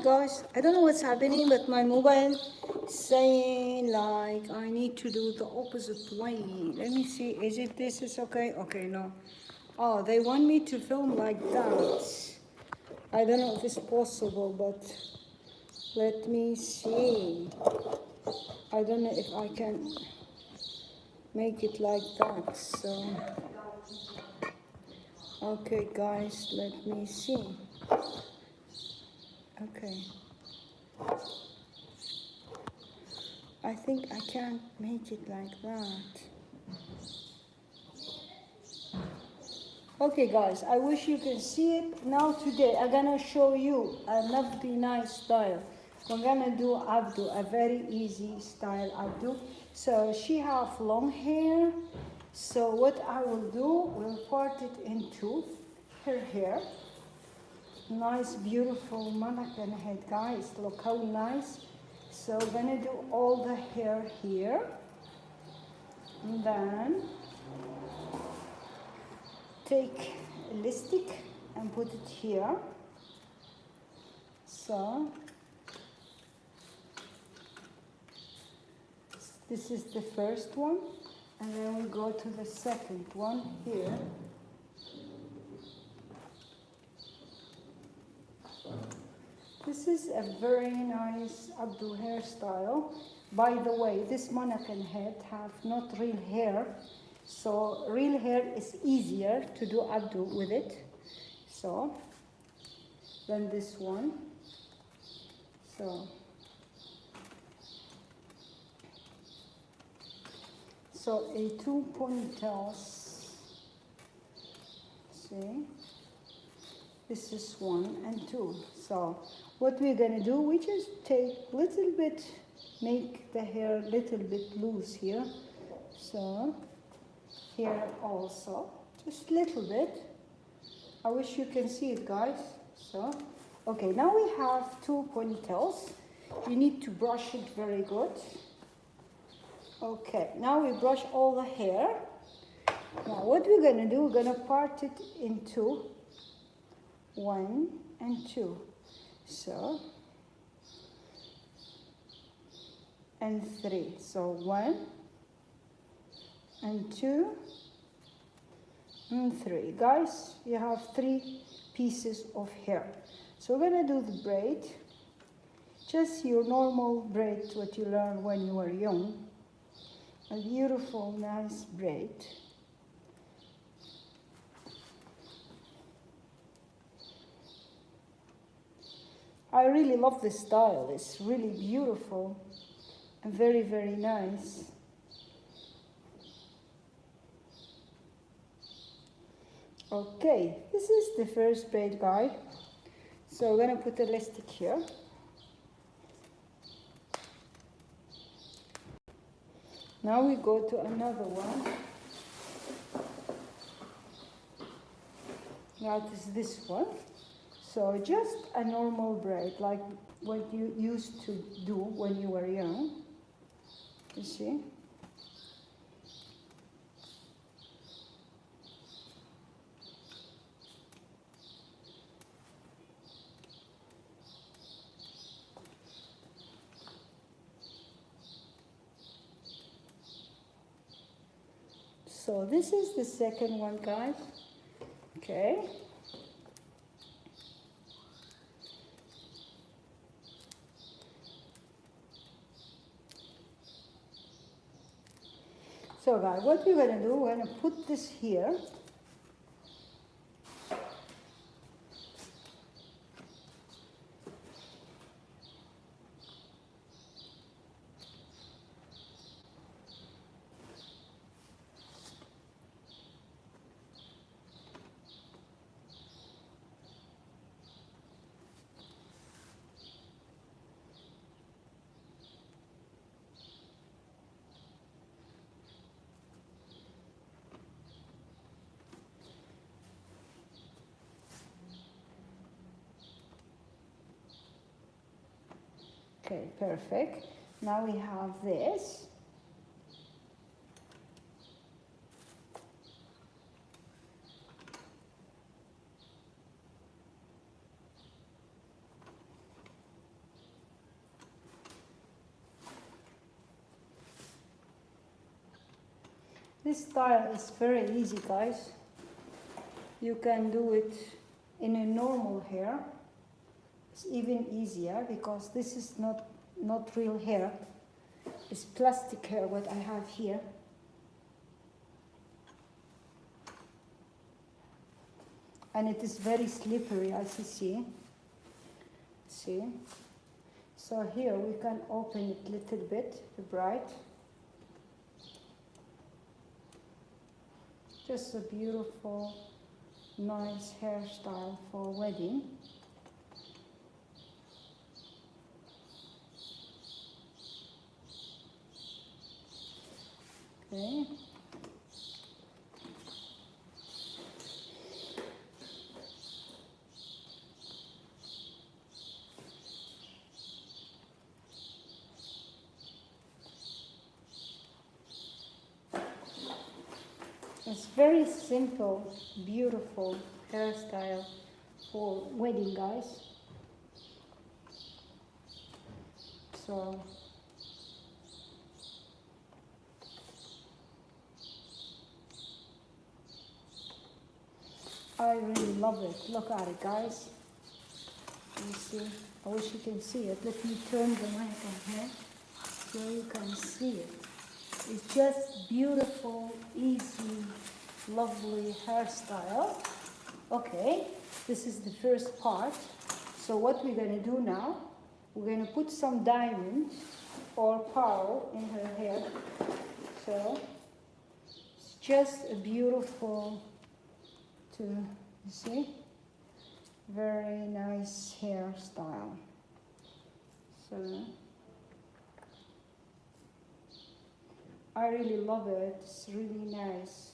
guys, I don't know what's happening, but my mobile is saying like I need to do the opposite way. Let me see, is it this is okay? Okay, no. Oh, they want me to film like that. I don't know if it's possible, but let me see. I don't know if I can make it like that. So, okay, guys, let me see. Okay. I think I can't make it like that. Okay guys, I wish you can see it. Now today I'm gonna show you a lovely nice style. We're gonna do abdo, a very easy style abdo. So she have long hair. So what I will do, we'll part it into her hair. Nice beautiful mannequin head, guys. Look how nice. So we're gonna do all the hair here. And then take elastic and put it here. So this is the first one, and then we go to the second one here. This is a very nice abdo hairstyle. By the way, this mannequin head have not real hair, so real hair is easier to do abdo with it. So then this one. So a 2 ponytails. See, this is 1 and 2. So what we're gonna do, we just take little bit, make the hair little bit loose here. So here also, just little bit. I wish you can see it, guys. So, okay, now we have 2 ponytails. You need to brush it very good. Okay, now we brush all the hair. Now what we're gonna do, we're gonna part it into 1 and 2. So, and 3. So 1 and 2 and 3. Guys, you have 3 pieces of hair. So we're gonna do the braid. Just your normal braid, what you learned when you were young. A beautiful, nice braid. I really love this style. It's really beautiful and very, very nice. Okay, this is the first braid, guys. So we're gonna put the elastic here. Now we go to another one. That is this one. So just a normal braid, like what you used to do when you were young. You see? So this is the second one, guys. Okay. So guys, what we're gonna do, we're gonna put this here. Okay, perfect. Now we have this. This style is very easy, guys. You can do it in a normal hair. It's even easier because this is not real hair. It's plastic hair, what I have here. And it is very slippery, as you see. See? So here we can open it a little bit, the bright. Just a beautiful, nice hairstyle for a wedding. Okay. It's very simple, beautiful hairstyle for wedding, guys. So I really love it. Look at it, guys. You see? I wish you can see it. Let me turn the mic on here so you can see it. It's just beautiful, easy, lovely hairstyle. Okay, this is the first part. So what we're going to do now, we're going to put some diamond or pearl in her hair. So it's just a beautiful, you see, very nice hairstyle. So I really love it. It's really nice.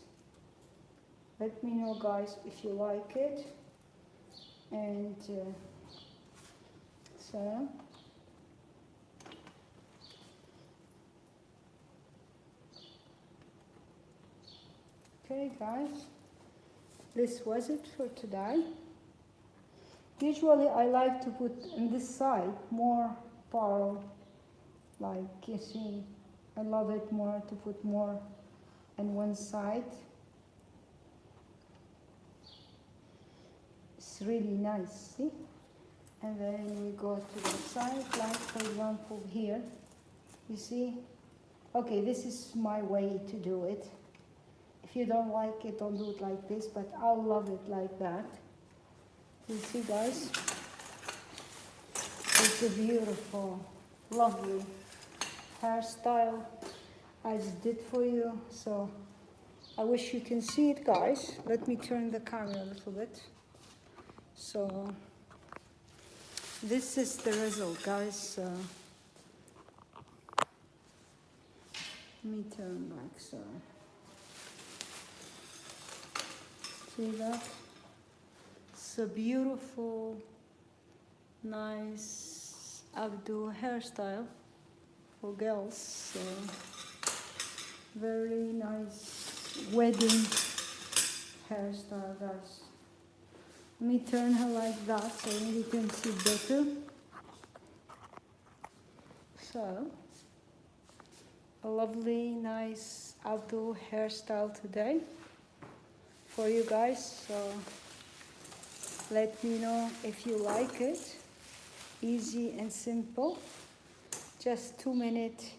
Let me know, guys, if you like it. And so okay, guys, this was it for today. Usually I like to put on this side more pearl, like you see. I love it more to put more on one side. It's really nice, see? And then we go to the side, like for example here, you see? Okay, this is my way to do it. If you don't like it, don't do it like this, but I love it like that. You see, guys? It's a beautiful, lovely hairstyle I just did for you. So I wish you can see it, guys. Let me turn the camera a little bit. So this is the result, guys. Let me turn back, so see that? It's a beautiful, nice outdoor hairstyle for girls. So very nice wedding hairstyle, guys. Let me turn her like that so you can see better. So a lovely, nice outdoor hairstyle today for you guys. So let me know if you like it. Easy and simple. Just 2 minutes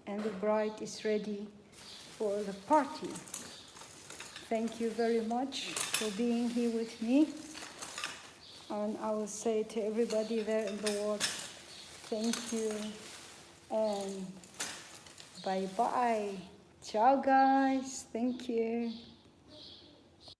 and the bride is ready for the party. Thank you very much for being here with me. And I will say to everybody there in the world, thank you and bye-bye. Ciao, guys. Thank you.